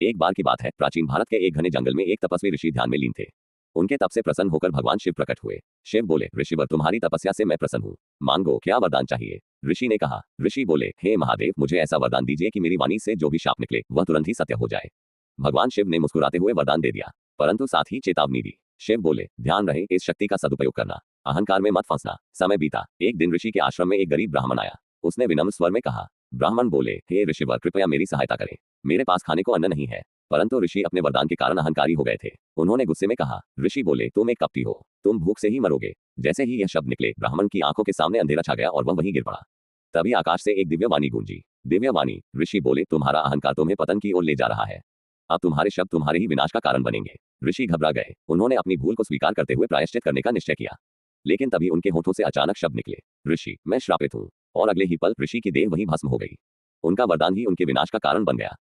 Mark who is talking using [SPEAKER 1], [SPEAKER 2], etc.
[SPEAKER 1] एक बार की बात है, प्राचीन भारत के एक घने जंगल में एक तपस्वी ऋषि ध्यान में लीन थे। उनके तप से प्रसन्न होकर भगवान शिव प्रकट हुए। शिव बोले, ऋषिवर, तुम्हारी तपस्या से मैं प्रसन्न हूँ, मांगो, क्या वरदान चाहिए। ऋषि ने कहा। ऋषि बोले, हे महादेव, मुझे ऐसा वरदान दीजिए कि मेरी वाणी से जो भी शाप निकले वह तुरंत ही सत्य हो जाए। भगवान शिव ने मुस्कुराते हुए वरदान दे दिया, परंतु साथ ही चेतावनी दी। शिव बोले, ध्यान रहे, इस शक्ति का सदुपयोग करना, अहंकार में मत फंसना। समय बीता। एक दिन ऋषि के आश्रम में एक गरीब ब्राह्मण आया। उसने विनम्र स्वर में कहा। ब्राह्मण बोले, हे ऋषिवर, कृपया मेरी सहायता करें, मेरे पास खाने को अन्न नहीं है। परंतु ऋषि अपने वरदान के कारण अहंकारी हो गए थे। उन्होंने गुस्से में कहा। ऋषि बोले, तुम एक कपटी हो, तुम भूख से ही मरोगे। जैसे ही यह शब्द निकले, ब्राह्मण की आंखों के सामने अंधेरा छा गया और वह वहीं गिर पड़ा। तभी आकाश से एक दिव्य वाणी गूंजी। दिव्य वाणी, ऋषि बोले, तुम्हारा अहंकार तुम्हें पतन की ओर ले जा रहा है, अब तुम्हारे शब्द तुम्हारे ही विनाश का कारण बनेंगे। ऋषि घबरा गए। उन्होंने अपनी भूल को स्वीकार करते हुए प्रायश्चित करने का निश्चय किया। लेकिन तभी उनके होठों से अचानक शब्द निकले, ऋषि, मैं श्रापित हूँ। और अगले ही पल ऋषि की देह वहीं भस्म हो गई। उनका वरदान ही उनके विनाश का कारण बन गया।